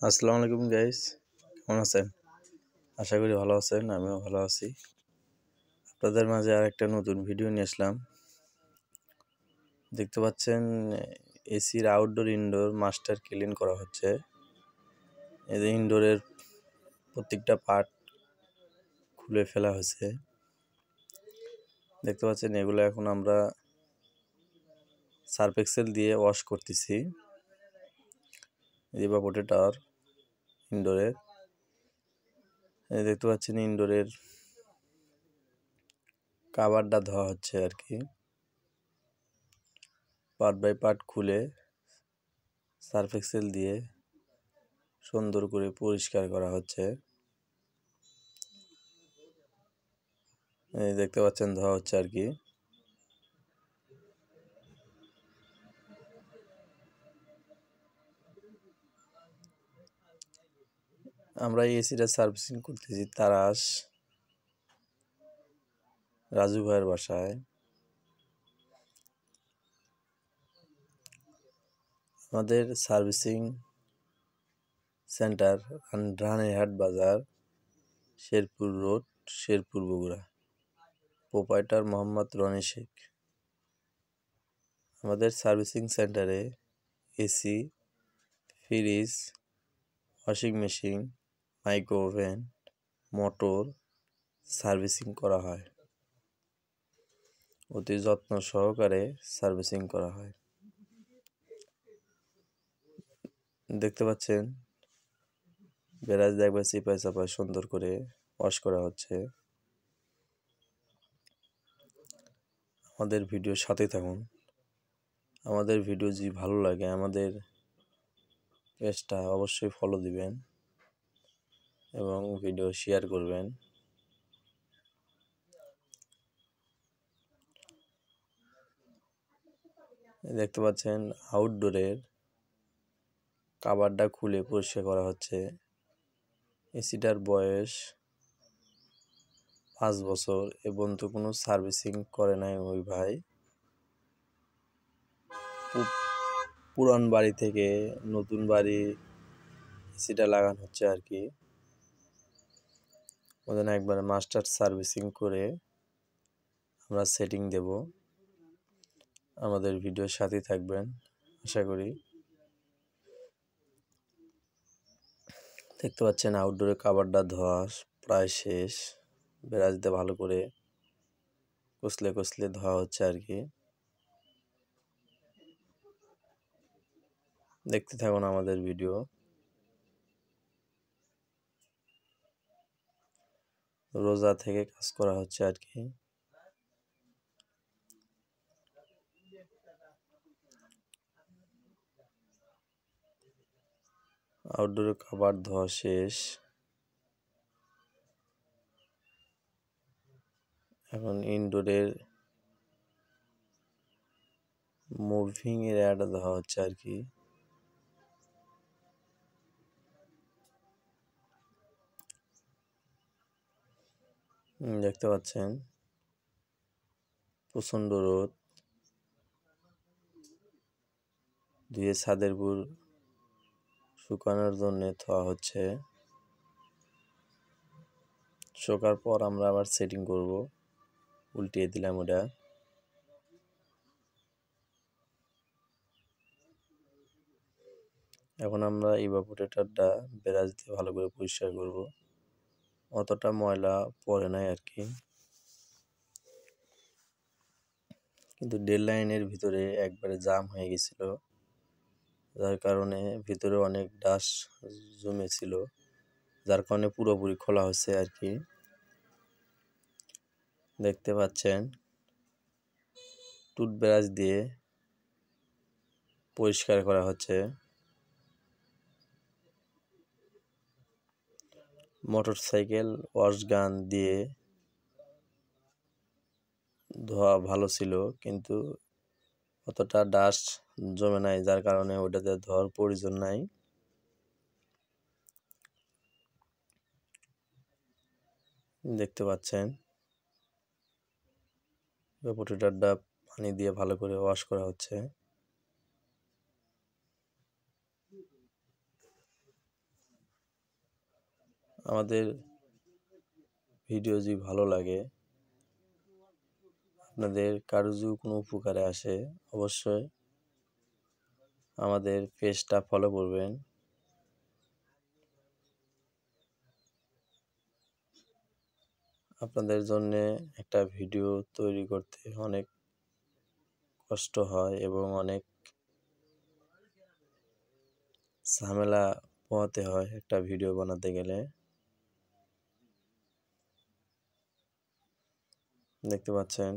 আসসালামু আলাইকুম গাইস, কেমন আছেন? আশা করি ভালো আছেন। আমিও ভালো আছি। আপনাদের মাঝে আরেকটা নতুন ভিডিও নিয়ে আসলাম। দেখতে পাচ্ছেন এসির আউটডোর ইনডোর মাস্টার ক্লিন করা হচ্ছে। এই যে ইনডোরের প্রত্যেকটা পার্ট খুলে ফেলা হয়েছে। দেখতে পাচ্ছেন এগুলো এখন আমরা সার্ফ এক্সেল দিয়ে ওয়াশ করতেছি। ইভাপোরেটর ইনডোরের দেখতে পাচ্ছেন ইনডোরের কাভারটা ধোয়া হচ্ছে আর কি। পার্ট বাই পার্ট খুলে সার্ফ এক্সেল দিয়ে সুন্দর করে পরিষ্কার করা হচ্ছে। এই দেখতে পাচ্ছেন ধোয়া হচ্ছে আর কি। আমরা এই এসিটা সার্ভিসিং করতেছি তারাশ রাজু ভাইয়ের বাসায়। আমাদের সার্ভিসিং সেন্টার রানীহাট বাজার, শেরপুর রোড, শেরপুর বগুড়া। প্রোপাইটার মোহাম্মদ রনি শেখ। আমাদের সার্ভিসিং সেন্টারে AC, fridge, washing machine, micro oven, motor servicing করা হয়। অতি যত্ন সহকারে সার্ভিসিং করা হয়। দেখতে পাচ্ছেন বেরাজ একবার চিপায় চাপায় সুন্দর করে ওয়াশ করা হচ্ছে। আমাদের ভিডিওর সাথে থাকুন। আমাদের ভিডিও যদি ভালো লাগে আমাদের পেজটা অবশ্যই ফলো দিবেন এবং ভিডিও শেয়ার করবেন। দেখতে পাচ্ছেন আউটডোরের কাভারটা খুলে পরিষ্কার করা হচ্ছে। এসিটার বয়স 5 বছর এবং তো কোনো সার্ভিসিং করে নাই ওই ভাই। পুরান বাড়ি থেকে নতুন বাড়ি এসিটা লাগানো হচ্ছে আর কি। ওদের একবারে মাস্টার সার্ভিসিং করে আমরা সেটিং দেব। আমাদের ভিডিওর সাথে থাকবেন আশা করি। দেখতে পাচ্ছেন আউটডোরে কাভারটা ধোয়া প্রায় শেষ। ব্রাশ দিয়ে ভালো করে কষলে কষলে ধোয়া হচ্ছে আর কি। দেখতে থাকুন আমাদের ভিডিও। রোজা থেকে কাজ করা হচ্ছে আর কি। আউটডোরে কাভার ধোয়া শেষ। এখন ইনডোরের মুভিং এরিয়াটা ধোয়া হচ্ছে আর কি। দেখতে পাচ্ছেন প্রচণ্ড রোদ দিয়ে ছাদের উপর শুকানোর জন্য ধোয়া হচ্ছে। শুকার পর আমরা আবার সেটিং করব। উল্টিয়ে দিলাম ওটা। এখন আমরা ইভাপোরেটরটা ব্রাশ দিয়ে ভালো করে পরিষ্কার করব। অতটা ময়লা পড়ে নাই আর কি, কিন্তু ডেড লাইনের ভিতরে একবারে জাম হয়ে গেছিল, যার কারণে ভিতরে অনেক ডাস্ট জমেছিল, যার কারণে পুরোপুরি খোলা হচ্ছে আর কি। দেখতে পাচ্ছেন টুথব্রাশ দিয়ে পরিষ্কার করা হচ্ছে। মোটরসাইকেল ওয়াশ গান দিয়ে ধোয়া ভালো ছিল, কিন্তু অতটা ডাস্ট জমে নাই, যার কারণে ওটাতে ধোয়ার প্রয়োজন নাই। দেখতে পাচ্ছেন ইভাপোরেটরটা পানি দিয়ে ভালো করে ওয়াশ করা হচ্ছে। আমাদের ভিডিও যদি ভালো লাগে, আপনাদের কারো যদি কোনো উপকারে আসে, অবশ্যই আমাদের পেজটা ফলো করবেন। আপনাদের জন্যে একটা ভিডিও তৈরি করতে অনেক কষ্ট হয় এবং অনেক ঝামেলা পোহাতে হয় একটা ভিডিও বানাতে গেলে। দেখতে পাচ্ছেন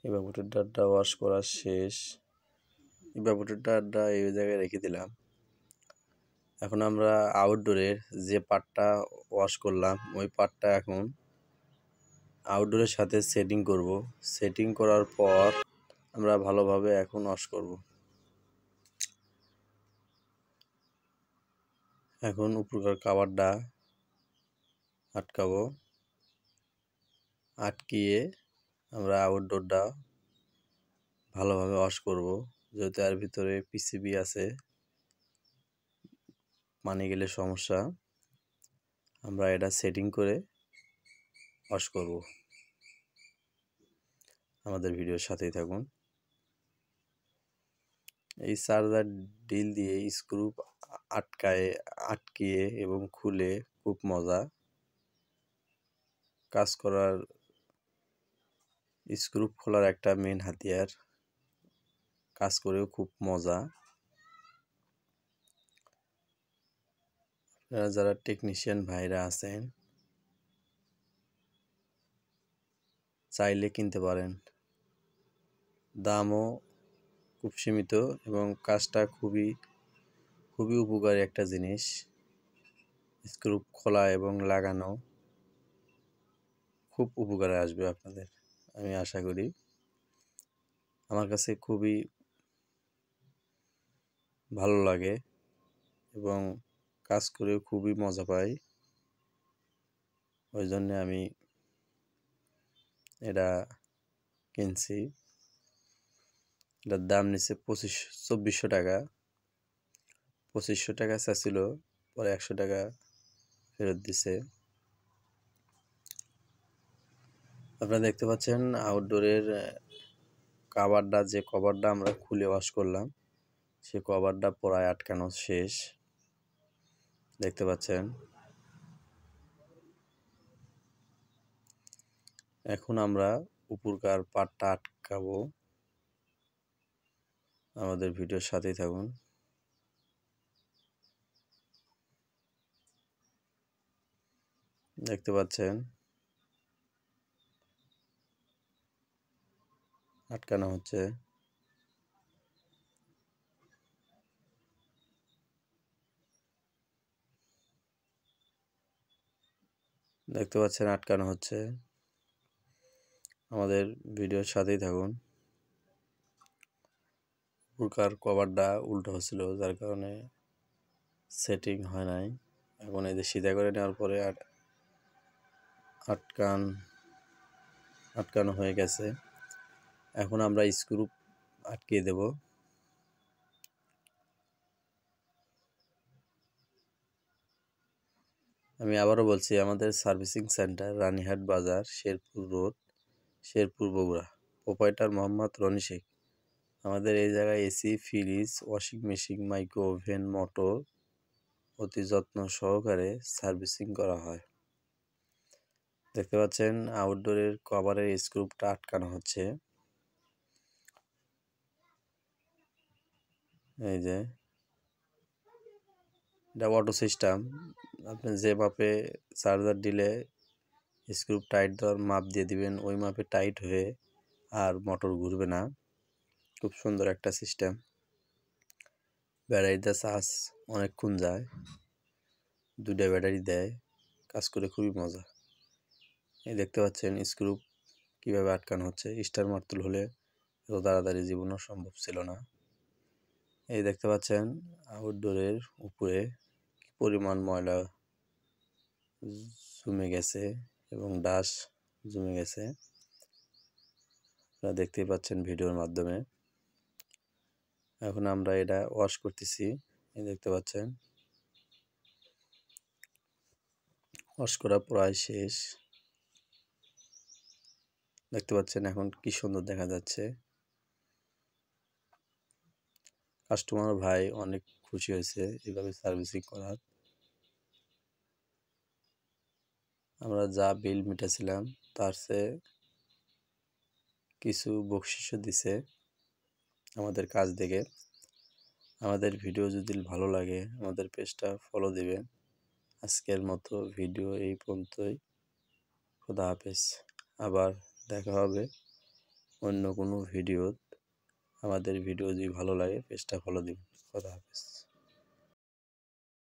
ইভাপোরেটরটা ওয়াশ করা শেষ। ইভাপোরেটরটা এই জায়গায় রেখে দিলাম। এখন আমরা আউটডোরের যে পার্টটা ওয়াশ করলাম ওই পার্টটা এখন আউটডোরের সাথে সেটিং করব। সেটিং করার পর আমরা ভালোভাবে এখন ওয়াশ করব। এখন উপরকার কাভারটা আটকাবো। আটকিয়ে আমরা আউটডোরটা ভালোভাবে ওয়াশ করব, যেহেতু এর ভিতরে পিসিবি আছে, পানি গেলে সমস্যা। আমরা এটা সেটিং করে ওয়াশ করব। আমাদের ভিডিওর সাথেই থাকুন। এই চার্জার ডিল দিয়ে স্ক্রু আটকিয়ে এবং খুলে খুব মজা। কাজ করার স্ক্রু খোলার একটা মেন হাতিয়ার, কাজ করেও খুব মজা। আপনারা যারা টেকনিশিয়ান ভাইরা আছেন চাইলে কিনতে পারেন। দামও খুব সীমিত এবং কাজটা খুবই উপকারী একটা জিনিস। স্ক্রু খোলা এবং লাগানো খুব উপকারে আসবে আপনাদের, আমি আশা করি। আমার কাছে খুবই ভালো লাগে এবং কাজ করেও খুবই মজা পাই। ওই জন্যে আমি এটা কিনছি। এটার দাম নিচ্ছে 2400 টাকা। 2500 টাকা চাচ্ছিল, পরে 100 টাকা ফেরত দিছে। আপনারা দেখতে পাচ্ছেন আউটডোরের যে কভারটা আমরা খুলে ওয়াশ করলাম, সে কভারটা প্রায় আটকানো শেষ। দেখতে পাচ্ছেন। এখন আমরা উপরকার পাটটা আটকাবো। আমাদের ভিডিওর সাথেই থাকুন। দেখতে পাচ্ছেন আটকানো হচ্ছে। দেখতে পাচ্ছেন আটকানো হচ্ছে। আমাদের ভিডিওর সাথেই থাকুন। উপরকার কভারটা উল্টো হচ্ছিল, যার কারণে সেটিং হয় নাই। এখন এই যে সিধা করে নেওয়ার পরে আটকানো হয়ে গেছে। এখন আমরা স্ক্রু আটকিয়ে দেব। আমি আবারও বলছি, আমাদের সার্ভিসিং সেন্টার রানীহাট বাজার, শেরপুর রোড, শেরপুর, বগুড়া। প্রোপাইটার মোহাম্মদ রনি শেখ। আমাদের এই জায়গায় AC, fridge, washing machine, micro oven, motor অতি যত্ন সহকারে সার্ভিসিং করা হয়। দেখতে পাচ্ছেন আউটডোরের কভারের স্ক্রুটা আটকানো হচ্ছে। এই যে এটা অটো সিস্টেম। আপনি যে মাপে চার্জার দিলে স্ক্রু টাইট দেওয়ার মাপ দিয়ে দিবেন, ওই মাপে টাইট হয়ে আর মোটর ঘুরবে না। খুব সুন্দর একটা সিস্টেম। ব্যাটারিতে চার্জ অনেকক্ষণ যায়, 2টা ব্যাটারি দেয়, কাজ করে খুবই মজা। এই দেখতে পাচ্ছেন স্ক্রু কীভাবে আটকানো হচ্ছে। স্টার মারতুল হলে এত তাড়াতাড়ি জীবনও সম্ভব ছিল না। এই দেখতে পাচ্ছেন আউটডোরের উপরে কি পরিমাণ ময়লা জমে গেছে এবং ডাস্ট জমে গেছে, আপনারা দেখতেই পাচ্ছেন ভিডিওর মাধ্যমে। এখন আমরা এটা ওয়াশ করতেছি। এই দেখতে পাচ্ছেন ওয়াশ করা প্রায় শেষ। দেখতে পাচ্ছেন এখন কি সুন্দর দেখা যাচ্ছে। কাস্টমার ভাই অনেক খুশি হয়েছে এভাবে সার্ভিসিং করার। আমরা যা বিল মিটাছিলাম তার চেয়ে কিছু বকশিশও দিছে আমাদের কাজ দেখে। আমাদের ভিডিও যদি ভালো লাগে আমাদের পেজটা ফলো দিবেন। আজকের মতো ভিডিও এই পর্যন্তই। খোদা হাফেজ। আবার দেখা হবে অন্য কোনো ভিডিও। আমাদের ভিডিও যদি ভালো লাগে পেজটা ফলো দিবেন। খোদা হাফেজ।